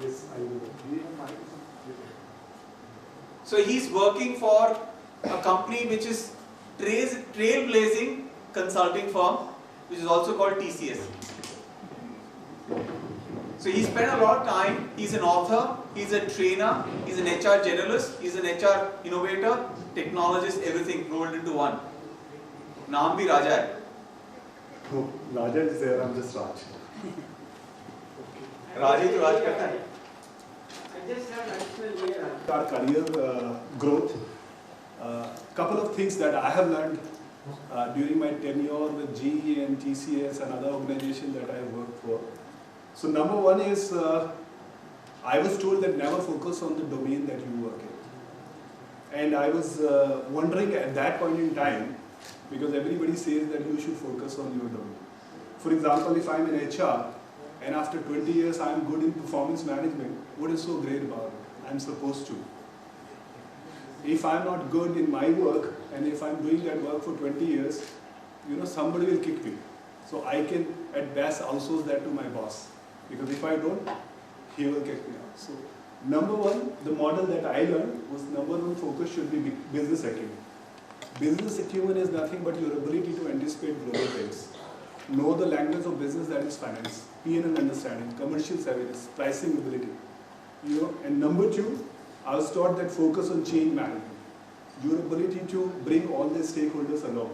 Yes, I will. So he's working for a company which is trailblazing consulting firm, which is also called TCS. So he spent a lot of time, he's an author, he's a trainer, he's an HR generalist, he's an HR innovator, technologist, everything rolled into one. Naam bhi Raja hai. No, Raja is there, I'm just Raj. Raj hi to Raj karta hai. I just have additional layer. Our career growth, couple of things that I have learned during my tenure with GE and TCS and other organizations that I worked for. So number one is, I was told that never focus on the domain that you work in. And I was wondering at that point in time, because everybody says that you should focus on your domain. For example, if I'm in HR, and after 20 years I'm good in performance management, what is so great about it? I'm supposed to. If I'm not good in my work, and if I'm doing that work for 20 years, somebody will kick me. So I can at best outsource that to my boss. Because if I don't, he will kick me out. So number one, the model that I learned was number one focus should be business acumen. Business acumen is nothing but your ability to anticipate global trends. Know the language of business, that is finance, P&L understanding, commercial savviness, pricing ability. And number two, I was taught that focus on change management. Your ability to bring all the stakeholders along.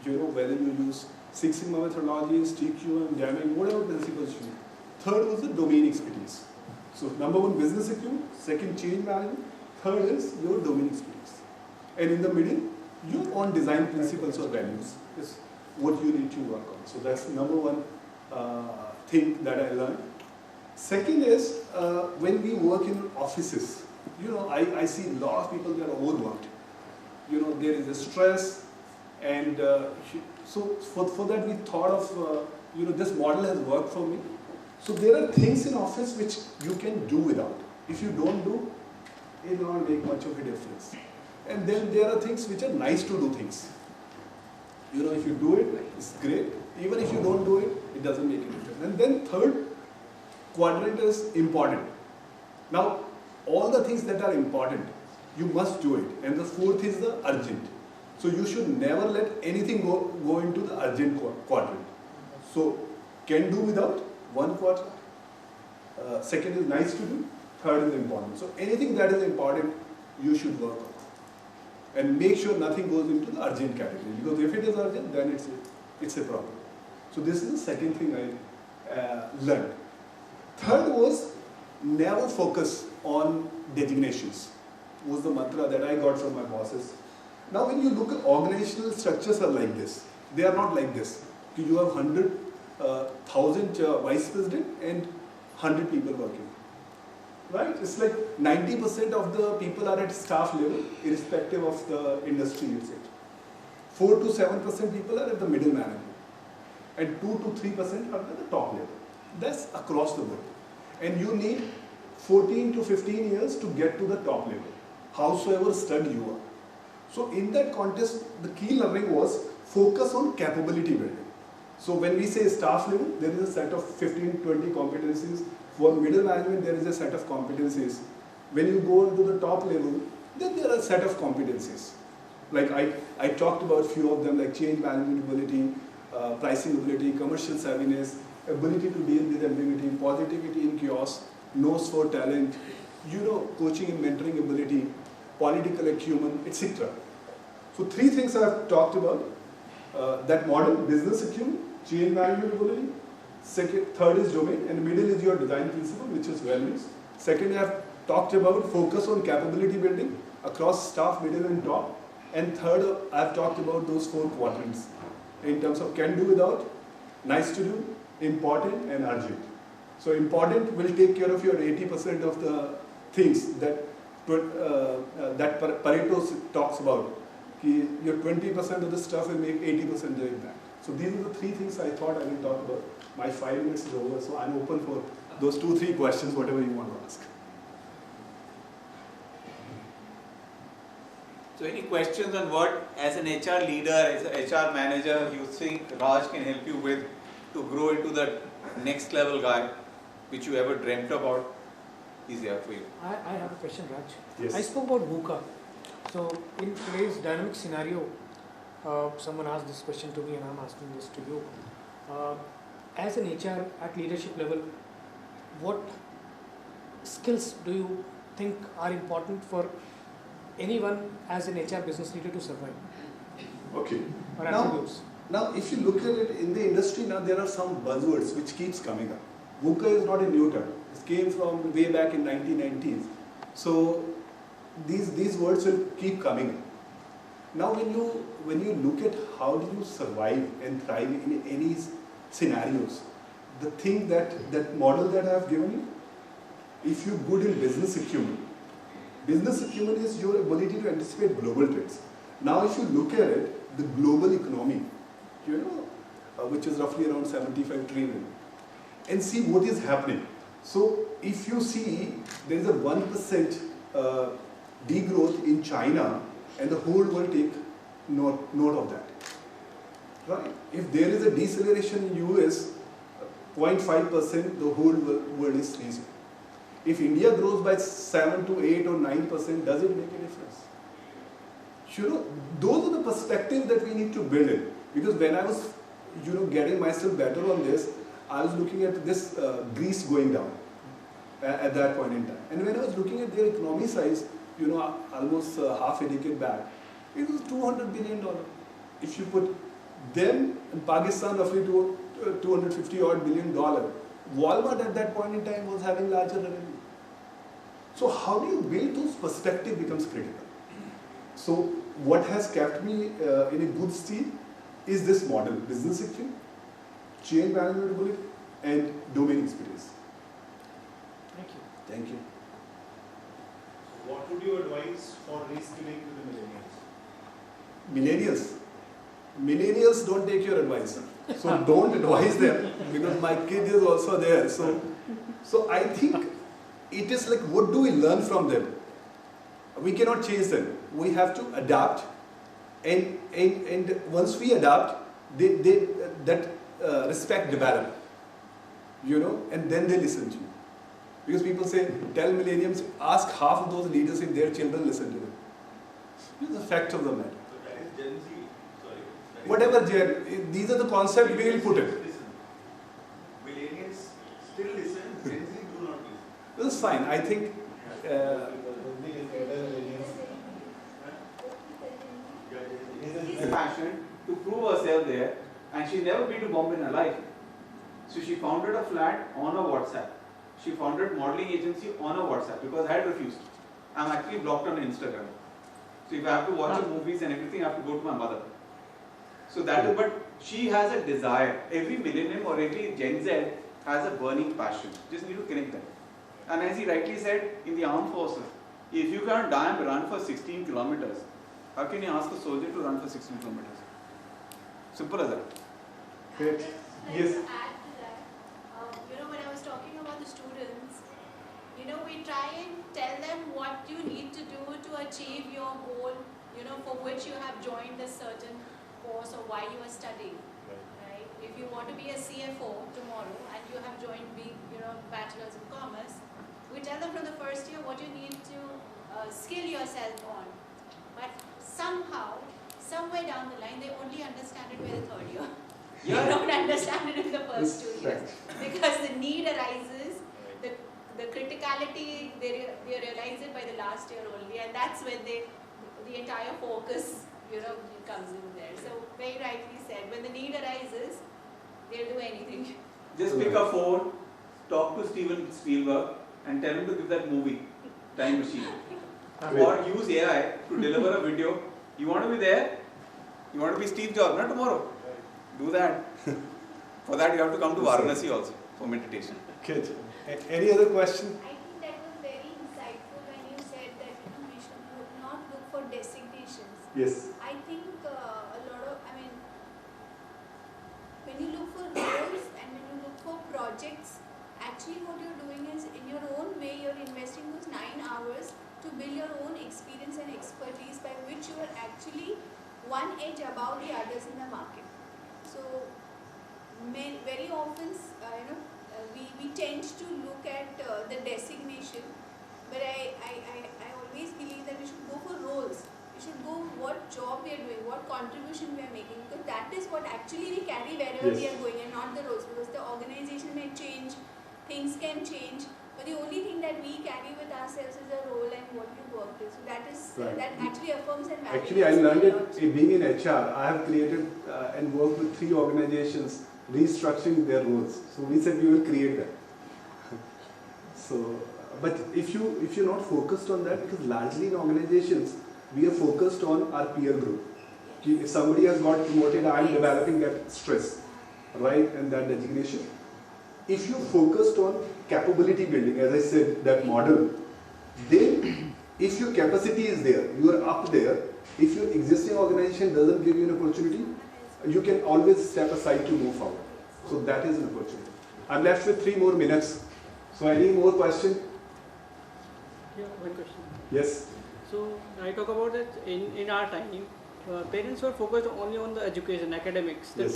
Whether you use Six Sigma methodologies, TQM, jamming, whatever principles you use. Third was the domain expertise. So number one, business acumen. Second, change management. Third is your domain expertise. And in the middle, your own design principles or values is what you need to work on. So that's number one thing that I learned. Second is, when we work in offices, I see a lot of people that are overworked. There is a stress, and so for that we thought of, this model has worked for me. So there are things in office which you can do without. If you don't do, it will not make much of a difference. And then there are things which are nice to do things. If you do it, it's great. Even if you don't do it, it doesn't make a difference. And then third quadrant is important. Now, all the things that are important, you must do it. And the fourth is the urgent. So you should never let anything go into the urgent quadrant. So, can do without, one quadrant. Second is nice to do. Third is important. So anything that is important, you should work on. And make sure nothing goes into the urgent category. Because if it is urgent, then it's a problem. So this is the second thing I learned. Third was never focus on designations. Was the mantra that I got from my bosses. Now when you look at organizational structures are like this. They are not like this. You have 100,000 vice president and 100 people working. Right? It's like 90% of the people are at staff level, irrespective of the industry you say. 4 to 7% people are at the middle management. And 2 to 3% are at the top level. That's across the board. And you need 14 to 15 years to get to the top level, howsoever stud you are. So in that context, the key learning was focus on capability building. So when we say staff level, there is a set of 15, 20 competencies. For middle management, there is a set of competencies. When you go into the top level, then there are a set of competencies. Like I talked about a few of them, like change management ability, pricing ability, commercial savviness, ability to deal with ambiguity, positivity in chaos, nose for talent, coaching and mentoring ability, political acumen, etc. So 3 things I have talked about. That model, business acumen, change management ability. Third is domain, and the middle is your design principle, which is values. Second, I have talked about focus on capability building across staff, middle and top. And third, I have talked about those 4 quadrants in terms of can do without, nice to do, important and urgent. So important will take care of your 80% of the things that Pareto talks about. Your 20% of the stuff will make 80% of the impact. So these are the 3 things I thought I will talk about. My 5 minutes is over, so I'm open for those 2-3 questions, whatever you want to ask. So any questions on what, as an HR leader, as an HR manager, you think Raj can help you with to grow into the next level guy, which you ever dreamt about? he's there for you. I have a question, Raj. Yes. I spoke about VUCA. So in today's dynamic scenario, someone asked this question to me and I'm asking this to you. As an HR at leadership level, what skills do you think are important for anyone as an HR business leader to survive? Okay. Or Now- attributes? Now, if you look at it in the industry, now there are some buzzwords which keeps coming up. VUCA is not a new term. It came from way back in 1990s. So these words will keep coming up. Now, when you look at how do you survive and thrive in any scenarios, the thing that model that I have given you, if you're good in business acumen is your ability to anticipate global trends. Now, if you look at it, the global economy, which is roughly around 75 trillion, and see what is happening. So, if you see there is a 1% degrowth in China, and the whole world take note of that, right? If there is a deceleration in US, 0.5%, the whole world is freezing. If India grows by 7 to 8 or 9%, does it make a difference? Those are the perspectives that we need to build in. Because when I was, getting myself better on this, I was looking at this Greece going down at that point in time. And when I was looking at their economy size, almost half a decade back, it was $200 billion. If you put them and Pakistan roughly to $250 odd billion, Walmart at that point in time was having larger revenue. So how do you build those perspective becomes critical. So what has kept me in a good stead is this model: business acumen, change management ability, and domain experience. Thank you. Thank you. What would you advise for reskilling to the millennials? Millennials don't take your advice, so don't advise them, because my kid is also there. So I think it is like, what do we learn from them? We cannot change them. We have to adapt, and once we adapt, that respect develop, and then they listen to you. Because people say, tell millennials, ask half of those leaders if their children listen to them. This is the fact of the matter. So that is Gen Z. Sorry. that is- Whatever, these are the concepts we will put it. Listen. Millennials still listen. Gen Z do not listen. This is fine. I think She's passionate to prove herself there, and she never been to Bombay in her life. So she founded a flat on a WhatsApp. She founded modeling agency on a WhatsApp because I had refused. I'm actually blocked on Instagram. So if I have to watch her movies and everything, I have to go to my mother. So that is, but she has a desire. Every millennium or every Gen Z has a burning passion. Just need to connect them. And as he rightly said, in the armed forces, if you can't damn run for 16 kilometers, how can you ask a soldier to run for 16 kilometers? Simple as that. Great. Like Yes. to add to that, when I was talking about the students, we try and tell them what you need to do to achieve your goal, for which you have joined a certain course or why you are studying, right? If you want to be a CFO tomorrow and you have joined Bachelor's of Commerce, we tell them from the first year what you need to skill yourself on. But somehow, somewhere down the line, they only understand it by the third year. They don't understand it in the first 2 years. Because the need arises, the criticality, they realize it by the last year only, and that's when the entire focus, comes in there. So very rightly said, when the need arises, they'll do anything. Just pick a phone, talk to Steven Spielberg, and tell him to give that movie, Time Machine. Or use AI to deliver a video. You want to be there? You want to be Steve Jobs? Not tomorrow. Do that. For that, you have to come to Varanasi also for meditation. Good. Any other question? I think that was very insightful when you said that we should not look for designations. Yes. I think when you look for roles and when you look for projects, actually what you're doing is, in your own way, you're investing those 9 hours to build your own experience and expertise by which you are actually one edge above the others in the market. So very often, we tend to look at the designation, but I always believe that we should go for roles. We should go what job we are doing, what contribution we are making, because that is what actually we carry wherever we Yes. are going, and not the roles, because the organization may change, things can change, but the only thing that we carry with ourselves is a role and what we work with. So that is Right. that actually affirms and validates Actually, I me a learned lot. it being in HR. I have created and worked with 3 organizations restructuring their roles. So we said we will create that. So, but if you're not focused on that, because largely in organizations we are focused on our peer group. If somebody has got promoted, I am Yes. developing that stress, right, and that designation. If you focused on capability building, as I said, that model, then if your capacity is there, you are up there. If your existing organization doesn't give you an opportunity, you can always step aside to move forward. So that is an opportunity. I'm left with 3 more minutes. So any more question? Yeah, one question. Yes. So I talk about that in our time, parents were focused only on the education, academics. Yes.